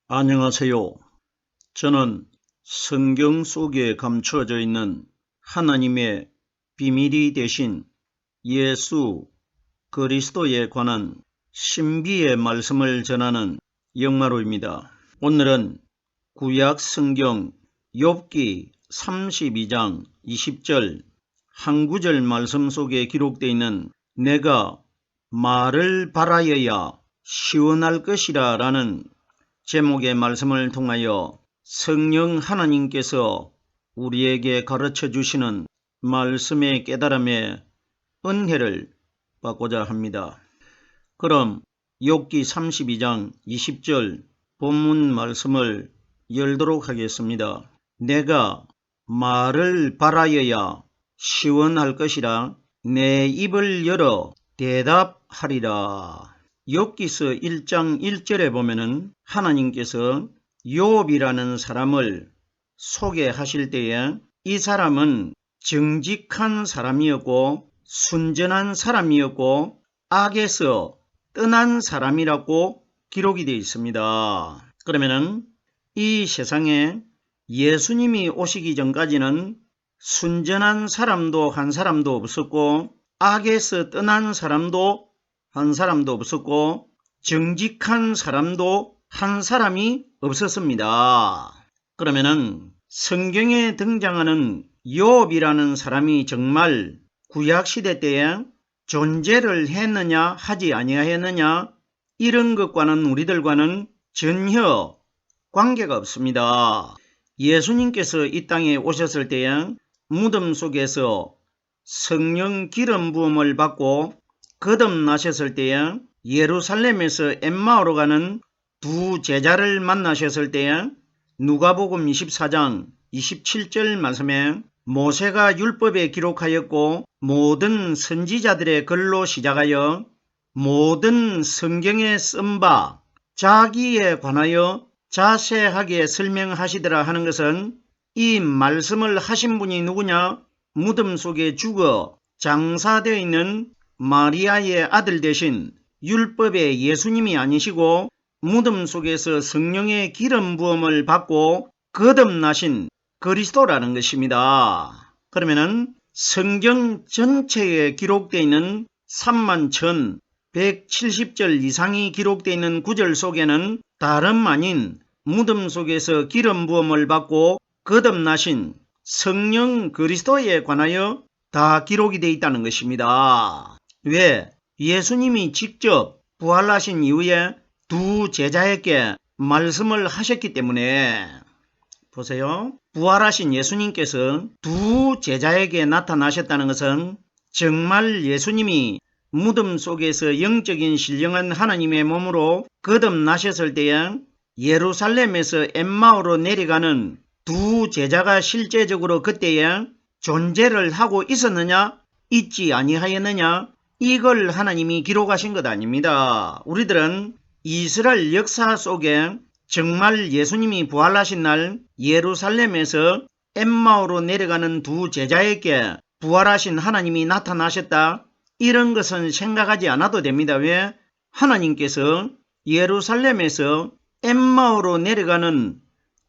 안녕하세요. 저는 성경 속에 감추어져 있는 하나님의 비밀이 되신 예수 그리스도에 관한 신비의 말씀을 전하는 영마로입니다. 오늘은 구약 성경 욥기 32장 20절 한 구절 말씀 속에 기록되어 있는 내가 말을 바라여야 시원할 것이라 라는 제목의 말씀을 통하여 성령 하나님께서 우리에게 가르쳐 주시는 말씀의 깨달음의 은혜를 받고자 합니다. 그럼 욥기 32장 20절 본문 말씀을 열도록 하겠습니다. 내가 말을 바라여야 시원할 것이라 내 입을 열어 대답하리라. 욥기서 1장 1절에 보면은 하나님께서 욥이라는 사람을 소개하실 때에 이 사람은 정직한 사람이었고 순전한 사람이었고 악에서 떠난 사람이라고 기록이 되어 있습니다. 그러면은 이 세상에 예수님이 오시기 전까지는 순전한 사람도 한 사람도 없었고 악에서 떠난 사람도 한 사람도 없었고 정직한 사람도 한 사람이 없었습니다. 그러면은 성경에 등장하는 욥이라는 사람이 정말 구약시대 때에 존재를 했느냐 하지 아니하였느냐 이런 것과는 우리들과는 전혀 관계가 없습니다. 예수님께서 이 땅에 오셨을 때에 무덤 속에서 성령 기름 부음을 받고 거듭나셨을 때에 예루살렘에서 엠마오로 가는 두 제자를 만나셨을 때에 누가복음 24장 27절 말씀에 모세가 율법에 기록하였고 모든 선지자들의 글로 시작하여 모든 성경에 쓴 바 자기에 관하여 자세하게 설명하시더라 하는 것은 이 말씀을 하신 분이 누구냐? 무덤 속에 죽어 장사되어 있는 마리아의 아들 되신 율법의 예수님이 아니시고 무덤 속에서 성령의 기름 부음을 받고 거듭나신 그리스도라는 것입니다. 그러면은 성경 전체에 기록되어 있는 31,170절 이상이 기록되어 있는 구절 속에는 다름 아닌 무덤 속에서 기름 부음을 받고 거듭나신 성령 그리스도에 관하여 다 기록이 되어 있다는 것입니다. 왜? 예수님이 직접 부활하신 이후에 두 제자에게 말씀을 하셨기 때문에 보세요. 부활하신 예수님께서 두 제자에게 나타나셨다는 것은 정말 예수님이 무덤 속에서 영적인 신령한 하나님의 몸으로 거듭나셨을 때에 예루살렘에서 엠마오로 내려가는 두 제자가 실제적으로 그때에 존재를 하고 있었느냐 있지 아니하였느냐 이걸 하나님이 기록하신 것 아닙니다. 우리들은 이스라엘 역사 속에 정말 예수님이 부활하신 날 예루살렘에서 엠마오로 내려가는 두 제자에게 부활하신 하나님이 나타나셨다 이런 것은 생각하지 않아도 됩니다. 왜? 하나님께서 예루살렘에서 엠마오로 내려가는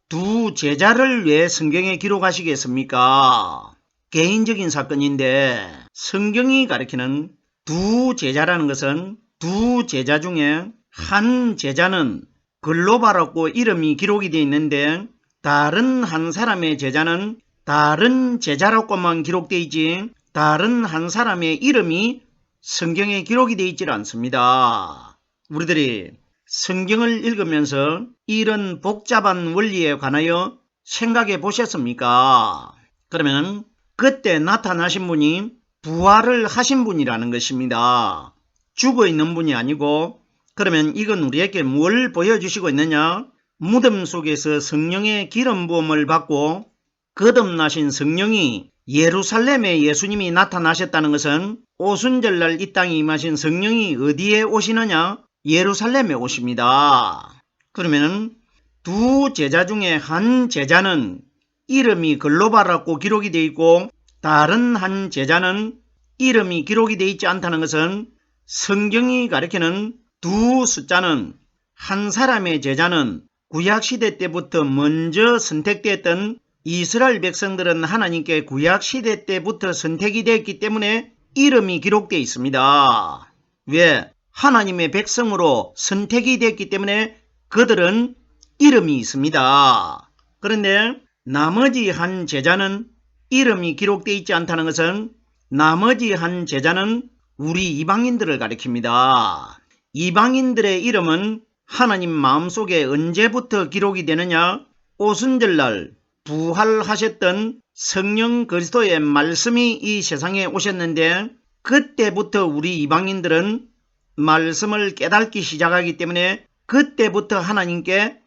두 제자를 왜 성경에 기록하시겠습니까? 개인적인 사건인데 성경이 가리키는 두 제자라는 것은 두 제자 중에 한 제자는 글로바라고 이름이 기록이 되어 있는데 다른 한 사람의 제자는 다른 제자라고만 기록되어 있지 다른 한 사람의 이름이 성경에 기록이 되어 있지 않습니다. 우리들이 성경을 읽으면서 이런 복잡한 원리에 관하여 생각해 보셨습니까? 그러면 그때 나타나신 분이 부활을 하신 분이라는 것입니다. 죽어있는 분이 아니고 그러면 이건 우리에게 뭘 보여주시고 있느냐? 무덤 속에서 성령의 기름 부음을 받고 거듭나신 성령이 예루살렘에 예수님이 나타나셨다는 것은 오순절날 이 땅에 임하신 성령이 어디에 오시느냐? 예루살렘에 오십니다. 그러면 두 제자 중에 한 제자는 이름이 글로바라고 기록이 되어 있고 다른 한 제자는 이름이 기록이 되어 있지 않다는 것은 성경이 가리키는 두 숫자는 한 사람의 제자는 구약시대 때부터 먼저 선택됐던 이스라엘 백성들은 하나님께 구약시대 때부터 선택이 됐기 때문에 이름이 기록되어 있습니다. 왜? 하나님의 백성으로 선택이 됐기 때문에 그들은 이름이 있습니다. 그런데 나머지 한 제자는 이름이 기록되어 있지 않다는 것은 나머지 한 제자는 우리 이방인들을 가리킵니다. 이방인들의 이름은 하나님 마음속에 언제부터 기록이 되느냐? 오순절날 부활하셨던 성령 그리스도의 말씀이 이 세상에 오셨는데 그때부터 우리 이방인들은 말씀을 깨닫기 시작하기 때문에 그때부터 하나님께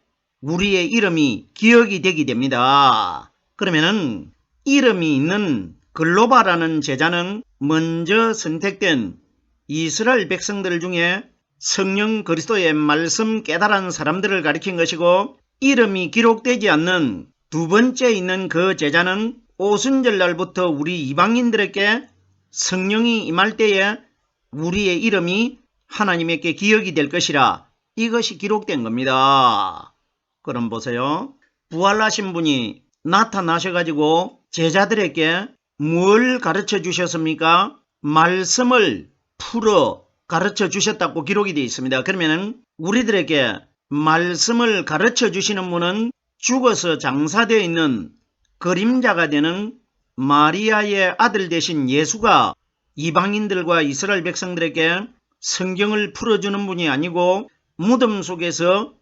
우리의 이름이 기억이 되게 됩니다. 그러면은 이름이 있는 글로바라는 제자는 먼저 선택된 이스라엘 백성들 중에 성령 그리스도의 말씀 깨달은 사람들을 가리킨 것이고, 이름이 기록되지 않는 두 번째 있는 그 제자는 오순절날부터 우리 이방인들에게 성령이 임할 때에 우리의 이름이 하나님에게 기억이 될 것이라 이것이 기록된 겁니다. 그럼 보세요. 부활하신 분이 나타나셔가지고 제자들에게 뭘 가르쳐 주셨습니까? 말씀을 풀어 가르쳐 주셨다고 기록이 되어 있습니다. 그러면 우리들에게 말씀을 가르쳐 주시는 분은 죽어서 장사되어 있는 그림자가 되는 마리아의 아들 되신 예수가 이방인들과 이스라엘 백성들에게 성경을 풀어주는 분이 아니고 무덤 속에서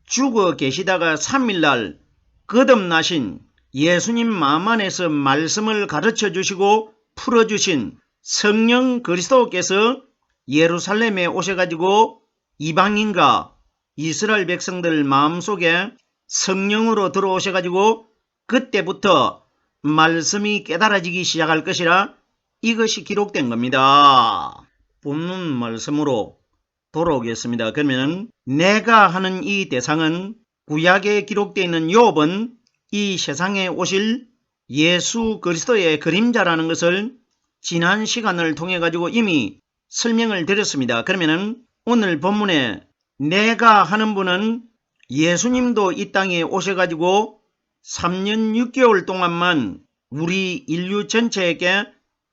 죽어 계시다가 3일날 거듭나신 예수님 마음 안에서 말씀을 가르쳐 주시고 풀어주신 성령 그리스도께서 예루살렘에 오셔가지고 이방인과 이스라엘 백성들 마음속에 성령으로 들어오셔가지고 그때부터 말씀이 깨달아지기 시작할 것이라 이것이 기록된 겁니다. 본문 말씀으로 돌아오겠습니다. 그러면 내가 하는 이 대상은 구약에 기록되어 있는 욥은 이 세상에 오실 예수 그리스도의 그림자라는 것을 지난 시간을 통해 가지고 이미 설명을 드렸습니다. 그러면 오늘 본문에 내가 하는 분은 예수님도 이 땅에 오셔가지고 3년 6개월 동안만 우리 인류 전체에게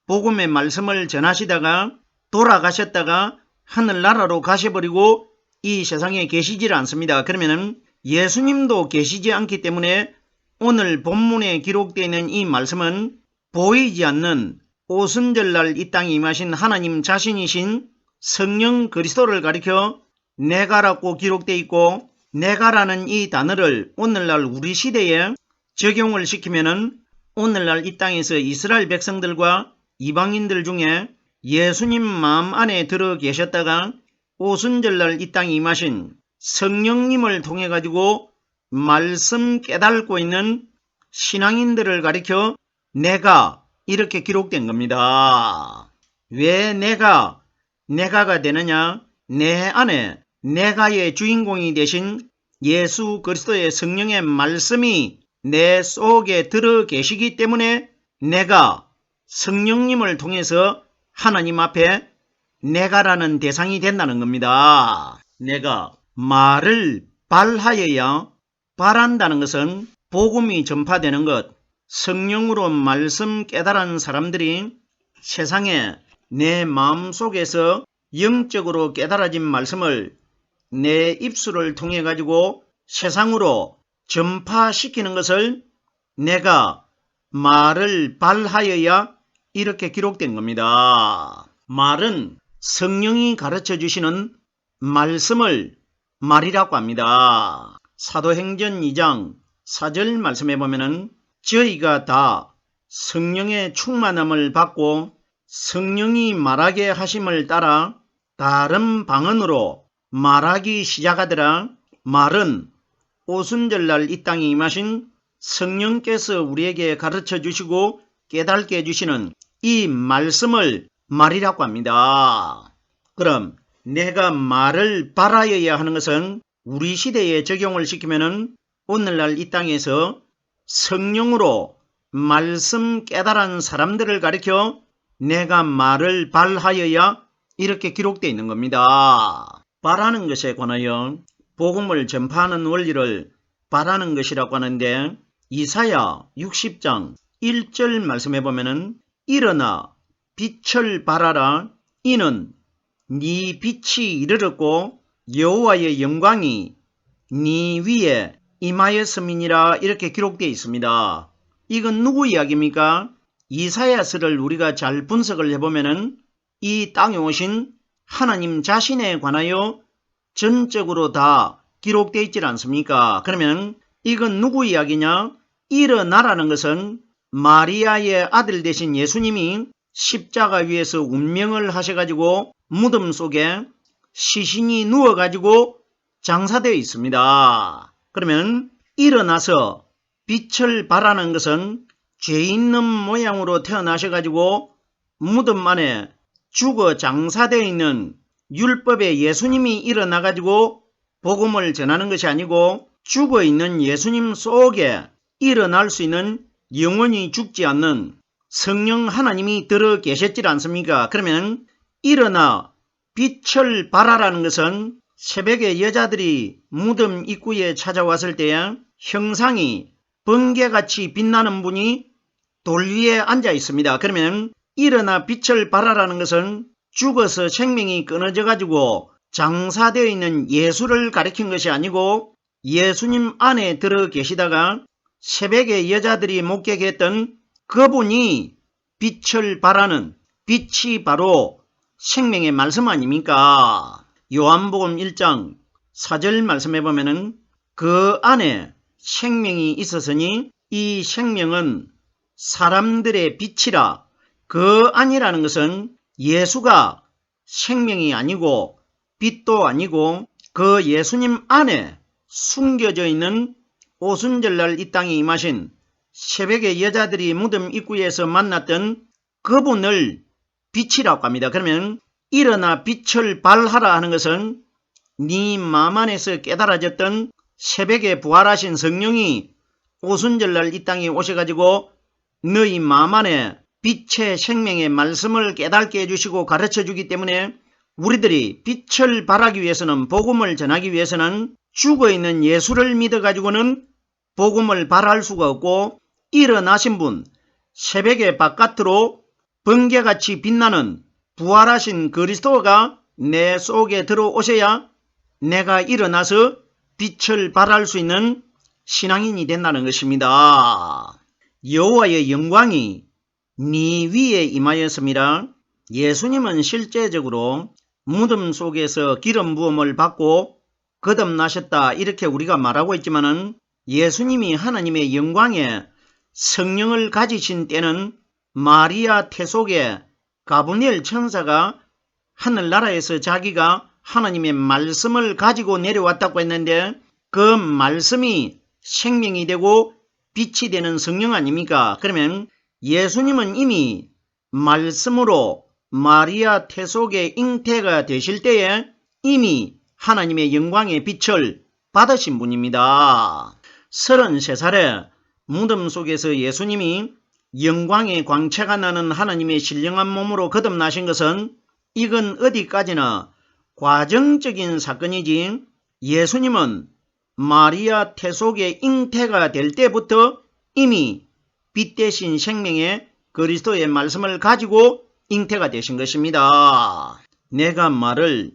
복음의 말씀을 전하시다가 돌아가셨다가 하늘나라로 가셔버리고 이 세상에 계시질 않습니다. 그러면 예수님도 계시지 않기 때문에 오늘 본문에 기록되어 있는 이 말씀은 보이지 않는 오순절날 이 땅에 임하신 하나님 자신이신 성령 그리스도를 가리켜 내가라고 기록되어 있고, 내가라는 이 단어를 오늘날 우리 시대에 적용을 시키면은 오늘날 이 땅에서 이스라엘 백성들과 이방인들 중에 예수님 마음 안에 들어 계셨다가 오순절날 이 땅에 임하신 성령님을 통해 가지고 말씀 깨닫고 있는 신앙인들을 가리켜 내가 이렇게 기록된 겁니다. 왜 내가가 되느냐? 내 안에 내가의 주인공이 되신 예수 그리스도의 성령의 말씀이 내 속에 들어 계시기 때문에 내가 성령님을 통해서 하나님 앞에 내가라는 대상이 된다는 겁니다. 내가 말을 발하여야, 발한다는 것은 복음이 전파되는 것, 성령으로 말씀 깨달은 사람들이 세상에 내 마음속에서 영적으로 깨달아진 말씀을 내 입술을 통해 가지고 세상으로 전파시키는 것을 내가 말을 발하여야 이렇게 기록된 겁니다. 말은 성령이 가르쳐 주시는 말씀을 말이라고 합니다. 사도행전 2장 4절 말씀에 보면은 저희가 다 성령의 충만함을 받고 성령이 말하게 하심을 따라 다른 방언으로 말하기 시작하더라. 말은 오순절날 이 땅에 임하신 성령께서 우리에게 가르쳐 주시고 깨닫게 해주시는 이 말씀을 말이라고 합니다. 그럼 내가 말을 발하여야 하는 것은 우리 시대에 적용을 시키면은 오늘날 이 땅에서 성령으로 말씀 깨달은 사람들을 가리켜 내가 말을 발하여야 이렇게 기록되어 있는 겁니다. 발하는 것에 관하여 복음을 전파하는 원리를 바라는 것이라고 하는데 이사야 60장 1절 말씀해 보면은 일어나 빛을 발하라 이는 네 빛이 이르렀고 여호와의 영광이 네 위에 임하였음이니라 이렇게 기록되어 있습니다. 이건 누구 이야기입니까? 이사야서를 우리가 잘 분석을 해보면은 이 땅에 오신 하나님 자신에 관하여 전적으로 다 기록되어 있지 않습니까? 그러면 이건 누구 이야기냐? 일어나라는 것은 마리아의 아들 되신 예수님이 십자가 위에서 운명을 하셔가지고 무덤 속에 시신이 누워가지고 장사되어 있습니다. 그러면 일어나서 빛을 발하는 것은 죄 있는 모양으로 태어나셔가지고 무덤 안에 죽어 장사되어 있는 율법의 예수님이 일어나가지고 복음을 전하는 것이 아니고 죽어 있는 예수님 속에 일어날 수 있는 영원히 죽지 않는 성령 하나님이 들어 계셨지 않습니까? 그러면 일어나 빛을 발하라는 것은 새벽에 여자들이 무덤 입구에 찾아왔을 때에 형상이 번개같이 빛나는 분이 돌 위에 앉아 있습니다. 그러면 일어나 빛을 발하라는 것은 죽어서 생명이 끊어져 가지고 장사되어 있는 예수를 가리킨 것이 아니고 예수님 안에 들어 계시다가 새벽에 여자들이 목격했던 그분이 빛을 발하는 빛이 바로 생명의 말씀 아닙니까? 요한복음 1장 4절 말씀해 보면은 그 안에 생명이 있었으니 이 생명은 사람들의 빛이라. 그 안이라는 것은 예수가 생명이 아니고 빛도 아니고 그 예수님 안에 숨겨져 있는 오순절날 이 땅에 임하신 새벽에 여자들이 무덤 입구에서 만났던 그분을 빛이라고 합니다. 그러면 일어나 빛을 발하라 하는 것은 네 마음 안에서 깨달아졌던 새벽에 부활하신 성령이 오순절날 이 땅에 오셔가지고 너희 마음 안에 빛의 생명의 말씀을 깨닫게 해주시고 가르쳐주기 때문에 우리들이 빛을 발하기 위해서는 복음을 전하기 위해서는 죽어있는 예수를 믿어가지고는 복음을 발할 수가 없고 일어나신 분 새벽에 바깥으로 번개같이 빛나는 부활하신 그리스도가 내 속에 들어오셔야 내가 일어나서 빛을 발할 수 있는 신앙인이 된다는 것입니다. 여호와의 영광이 네 위에 임하였음이라. 예수님은 실제적으로 무덤 속에서 기름 부음을 받고 거듭나셨다 이렇게 우리가 말하고 있지만은 예수님이 하나님의 영광에 성령을 가지신 때는 마리아 태속에 가브리엘 천사가 하늘나라에서 자기가 하나님의 말씀을 가지고 내려왔다고 했는데 그 말씀이 생명이 되고 빛이 되는 성령 아닙니까? 그러면 예수님은 이미 말씀으로 마리아 태속의 잉태가 되실 때에 이미 하나님의 영광의 빛을 받으신 분입니다. 33살에 무덤 속에서 예수님이 영광의 광채가 나는 하나님의 신령한 몸으로 거듭나신 것은 이건 어디까지나 과정적인 사건이지 예수님은 마리아 태속의 잉태가 될 때부터 이미 빛 대신 생명의 그리스도의 말씀을 가지고 잉태가 되신 것입니다. 내가 말을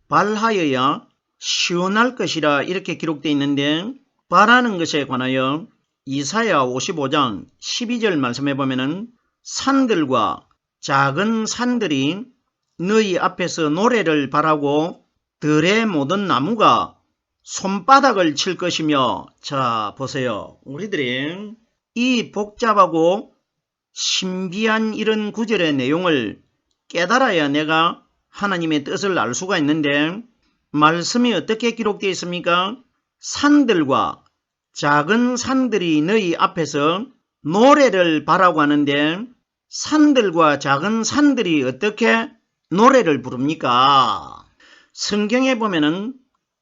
발하여야 시원할 것이라 이렇게 기록되어 있는데 발하는 것에 관하여 이사야 55장 12절 말씀해 보면은 산들과 작은 산들이 너희 앞에서 노래를 발하고 들의 모든 나무가 손바닥을 칠 것이며. 자 보세요. 우리들이 이 복잡하고 신비한 이런 구절의 내용을 깨달아야 내가 하나님의 뜻을 알 수가 있는데 말씀이 어떻게 기록되어 있습니까? 산들과 작은 산들이 너희 앞에서 노래를 바라고 하는데 산들과 작은 산들이 어떻게 노래를 부릅니까? 성경에 보면은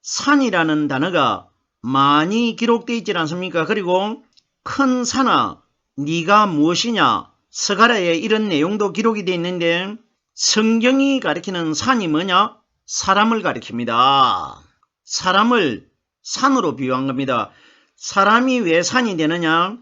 산이라는 단어가 많이 기록되어 있지 않습니까? 그리고 큰 산아 네가 무엇이냐 스가랴에 이런 내용도 기록이 되어 있는데 성경이 가리키는 산이 뭐냐? 사람을 가리킵니다. 사람을 산으로 비유한 겁니다. 사람이 왜 산이 되느냐?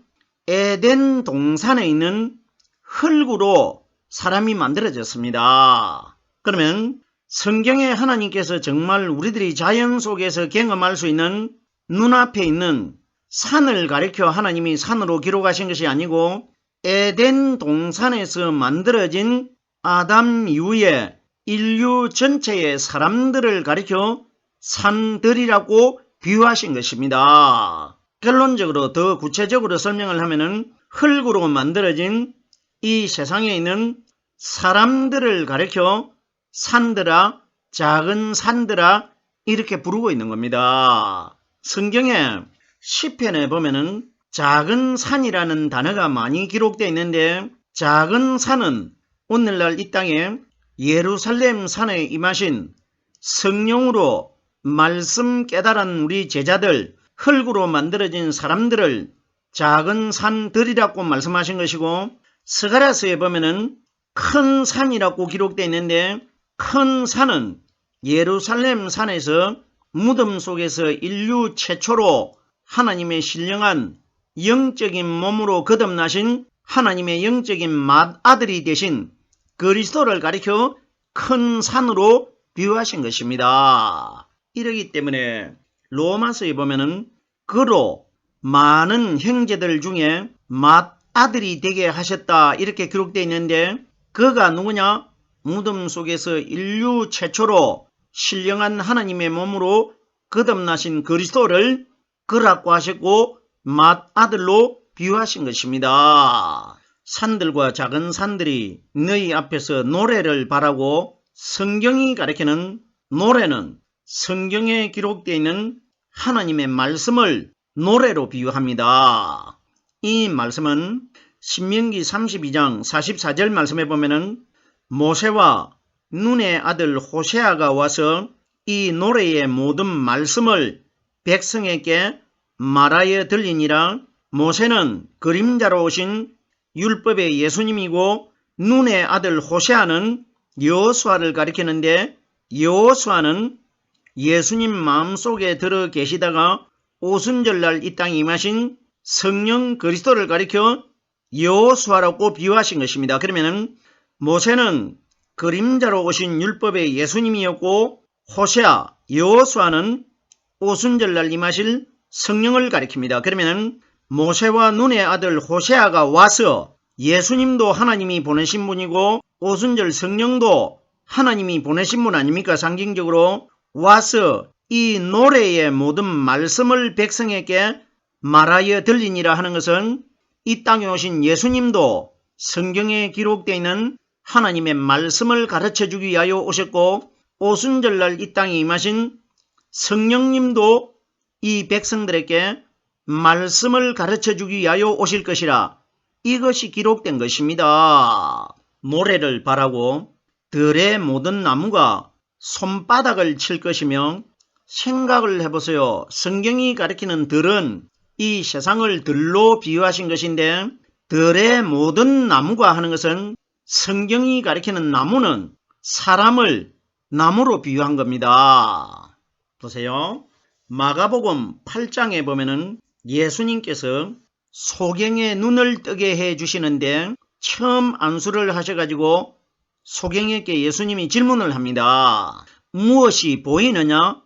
에덴 동산에 있는 흙으로 사람이 만들어졌습니다. 그러면 성경에 하나님께서 정말 우리들이 자연 속에서 경험할 수 있는 눈앞에 있는 산을 가리켜 하나님이 산으로 기록하신 것이 아니고 에덴 동산에서 만들어진 아담 이후에 인류 전체의 사람들을 가리켜 산들이라고 비유하신 것입니다. 결론적으로 더 구체적으로 설명을 하면은 흙으로 만들어진 이 세상에 있는 사람들을 가리켜 산들아, 작은 산들아 이렇게 부르고 있는 겁니다. 성경에 시편에 보면은 작은 산이라는 단어가 많이 기록되어 있는데 작은 산은 오늘날 이 땅에 예루살렘 산에 임하신 성령으로 말씀 깨달은 우리 제자들, 흙으로 만들어진 사람들을 작은 산들이라고 말씀하신 것이고 스가랴서에 보면은 큰 산이라고 기록되어 있는데 큰 산은 예루살렘 산에서 무덤 속에서 인류 최초로 하나님의 신령한 영적인 몸으로 거듭나신 하나님의 영적인 맏아들이 되신 그리스도를 가리켜 큰 산으로 비유하신 것입니다. 이러기 때문에 로마서에 보면은 그로 많은 형제들 중에 맏아들이 되게 하셨다 이렇게 기록되어 있는데 그가 누구냐? 무덤 속에서 인류 최초로 신령한 하나님의 몸으로 거듭나신 그리스도를 그라고 하셨고 맏아들로 비유하신 것입니다. 산들과 작은 산들이 너희 앞에서 노래를 바라고 성경이 가리키는 노래는 성경에 기록되어 있는 하나님의 말씀을 노래로 비유합니다. 이 말씀은 신명기 32장 44절 말씀에 보면은 모세와 눈의 아들 호세아가 와서 이 노래의 모든 말씀을 백성에게 말하여 들리니라. 모세는 그림자로 오신 율법의 예수님이고 눈의 아들 호세아는 여호수아를 가리키는데 여호수아는 예수님 마음속에 들어 계시다가 오순절날 이 땅에 임하신 성령 그리스도를 가리켜 여호수아라고 비유하신 것입니다. 그러면은 모세는 그림자로 오신 율법의 예수님이었고 호세아, 여호수아는 오순절날 임하실 성령을 가리킵니다. 그러면은 모세와 눈의 아들 호세아가 와서 예수님도 하나님이 보내신 분이고 오순절 성령도 하나님이 보내신 분 아닙니까? 상징적으로 와서 이 노래의 모든 말씀을 백성에게 말하여 들리니라 하는 것은 이 땅에 오신 예수님도 성경에 기록되어 있는 하나님의 말씀을 가르쳐주기 위하여 오셨고 오순절날 이 땅에 임하신 성령님도 이 백성들에게 말씀을 가르쳐주기 위하여 오실 것이라 이것이 기록된 것입니다. 노래를 바라고 들의 모든 나무가 손바닥을 칠 것이며 생각을 해보세요. 성경이 가리키는 들은 이 세상을 들로 비유하신 것인데 들의 모든 나무가 하는 것은 성경이 가리키는 나무는 사람을 나무로 비유한 겁니다. 보세요. 마가복음 8장에 보면은 예수님께서 소경의 눈을 뜨게 해 주시는데 처음 안수를 하셔가지고 소경에게 예수님이 질문을 합니다. 무엇이 보이느냐?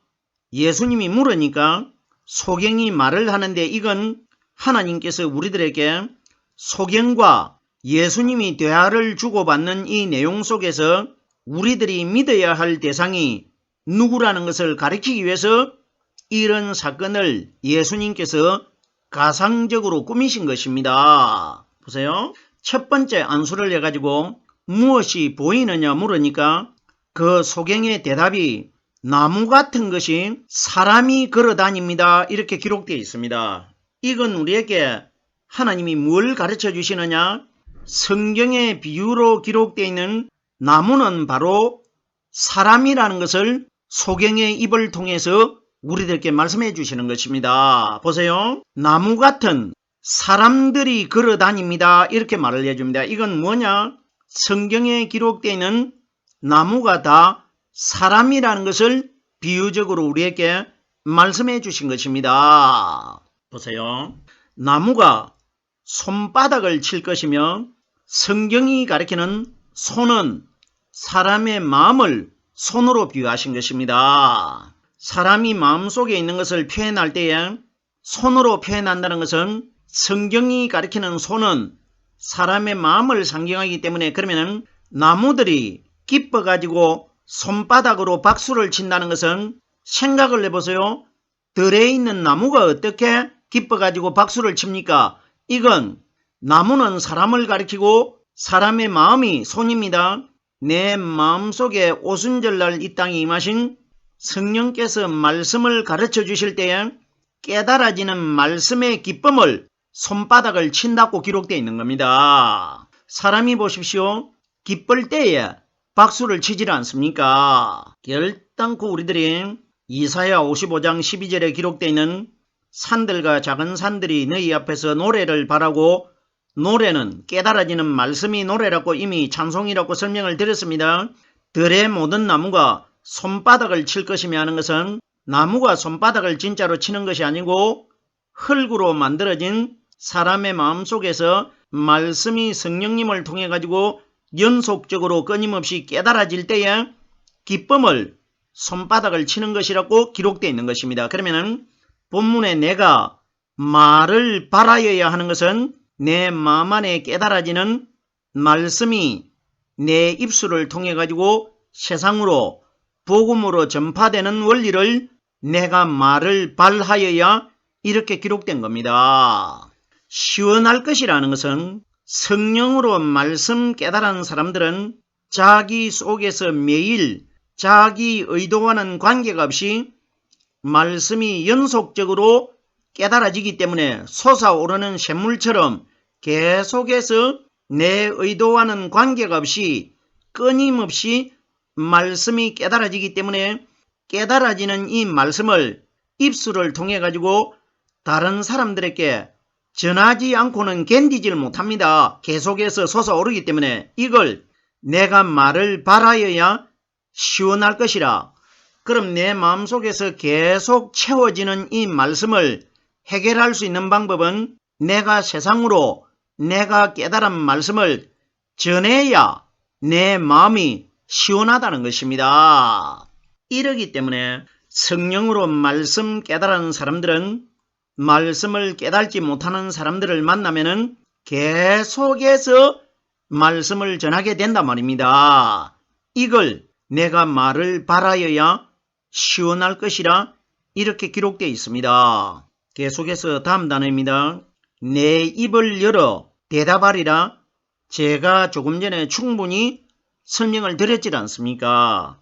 예수님이 물으니까 소경이 말을 하는데 이건 하나님께서 우리들에게 소경과 예수님이 대화를 주고받는 이 내용 속에서 우리들이 믿어야 할 대상이 누구라는 것을 가리키기 위해서 이런 사건을 예수님께서 가상적으로 꾸미신 것입니다. 보세요. 첫 번째 안수를 해가지고 무엇이 보이느냐 물으니까 그 소경의 대답이 나무 같은 것이 사람이 걸어다닙니다. 이렇게 기록되어 있습니다. 이건 우리에게 하나님이 뭘 가르쳐 주시느냐? 성경의 비유로 기록되어 있는 나무는 바로 사람이라는 것을 소경의 입을 통해서 우리들께 말씀해 주시는 것입니다. 보세요. 나무 같은 사람들이 걸어다닙니다. 이렇게 말을 해줍니다. 이건 뭐냐? 성경에 기록되어 있는 나무가 다 사람이라는 것을 비유적으로 우리에게 말씀해 주신 것입니다. 보세요. 나무가 손바닥을 칠 것이며 성경이 가리키는 손은 사람의 마음을 손으로 비유하신 것입니다. 사람이 마음속에 있는 것을 표현할 때에 손으로 표현한다는 것은 성경이 가리키는 손은 사람의 마음을 상징하기 때문에 그러면 나무들이 기뻐가지고 손바닥으로 박수를 친다는 것은 생각을 해보세요. 들에 있는 나무가 어떻게 기뻐가지고 박수를 칩니까? 이건 나무는 사람을 가리키고 사람의 마음이 손입니다. 내 마음속에 오순절날 이 땅에 임하신 성령께서 말씀을 가르쳐 주실 때에 깨달아지는 말씀의 기쁨을 손바닥을 친다고 기록되어 있는 겁니다. 사람이 보십시오. 기쁠 때에 박수를 치질 않습니까? 결단코 우리들이 이사야 55장 12절에 기록되어 있는 산들과 작은 산들이 너희 앞에서 노래를 바라고 노래는 깨달아지는 말씀이 노래라고 이미 찬송이라고 설명을 드렸습니다. 들의 모든 나무가 손바닥을 칠 것이며 하는 것은 나무가 손바닥을 진짜로 치는 것이 아니고 흙으로 만들어진 사람의 마음속에서 말씀이 성령님을 통해 가지고 연속적으로 끊임없이 깨달아질 때에 기쁨을 손바닥을 치는 것이라고 기록되어 있는 것입니다. 그러면 본문에 내가 말을 바라여야 하는 것은 내 마음 안에 깨달아지는 말씀이 내 입술을 통해 가지고 세상으로 복음으로 전파되는 원리를 내가 말을 발하여야 이렇게 기록된 겁니다. 시원할 것이라는 것은 성령으로 말씀 깨달은 사람들은 자기 속에서 매일 자기 의도와는 관계가 없이 말씀이 연속적으로 깨달아지기 때문에 솟아오르는 샘물처럼 계속해서 내 의도와는 관계가 없이 끊임없이 말씀이 깨달아지기 때문에 깨달아지는 이 말씀을 입술을 통해 가지고 다른 사람들에게 전하지 않고는 견디질 못합니다. 계속해서 솟아오르기 때문에 이걸 내가 말을 바라여야 시원할 것이라. 그럼 내 마음속에서 계속 채워지는 이 말씀을 해결할 수 있는 방법은 내가 세상으로 내가 깨달은 말씀을 전해야 내 마음이 시원하다는 것입니다. 이러기 때문에 성령으로 말씀 깨달은 사람들은 말씀을 깨달지 못하는 사람들을 만나면은 계속해서 말씀을 전하게 된단 말입니다. 이걸 내가 말을 바라여야 시원할 것이라 이렇게 기록되어 있습니다. 계속해서 다음 단어입니다. 내 입을 열어 대답하리라. 제가 조금 전에 충분히 설명을 드렸지 않습니까?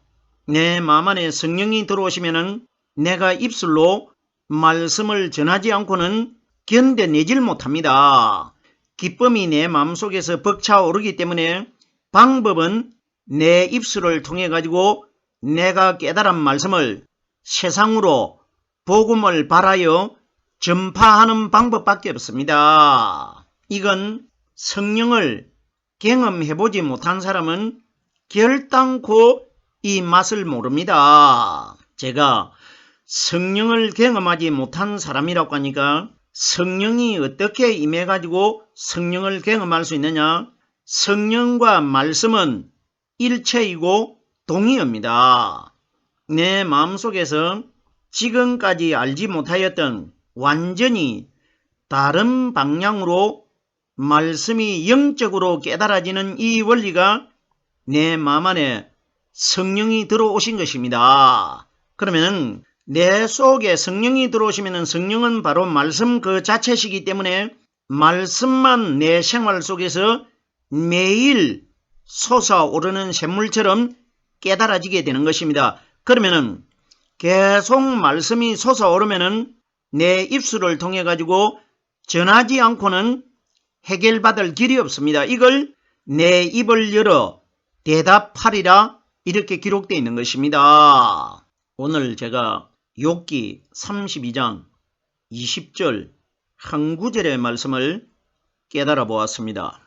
내 마음 안에 성령이 들어오시면은 내가 입술로 말씀을 전하지 않고는 견뎌내질 못합니다. 기쁨이 내 마음속에서 벅차오르기 때문에 방법은 내 입술을 통해 가지고 내가 깨달은 말씀을 세상으로 복음을 발하여 전파하는 방법밖에 없습니다. 이건 성령을 경험해보지 못한 사람은 결단코 이 맛을 모릅니다. 제가 성령을 경험하지 못한 사람이라고 하니까 성령이 어떻게 임해가지고 성령을 경험할 수 있느냐? 성령과 말씀은 일체이고 동의합니다. 내 마음속에서 지금까지 알지 못하였던 완전히 다른 방향으로 말씀이 영적으로 깨달아지는 이 원리가 내 마음 안에 성령이 들어오신 것입니다. 그러면 내 속에 성령이 들어오시면 성령은 바로 말씀 그 자체시기 때문에 말씀만 내 생활 속에서 매일 솟아오르는 샘물처럼 깨달아지게 되는 것입니다. 그러면은 계속 말씀이 솟아오르면은 내 입술을 통해 가지고 전하지 않고는 해결받을 길이 없습니다. 이걸 내 입을 열어 대답하리라 이렇게 기록되어 있는 것입니다. 오늘 제가 욥기 32장 20절 한 구절의 말씀을 깨달아 보았습니다.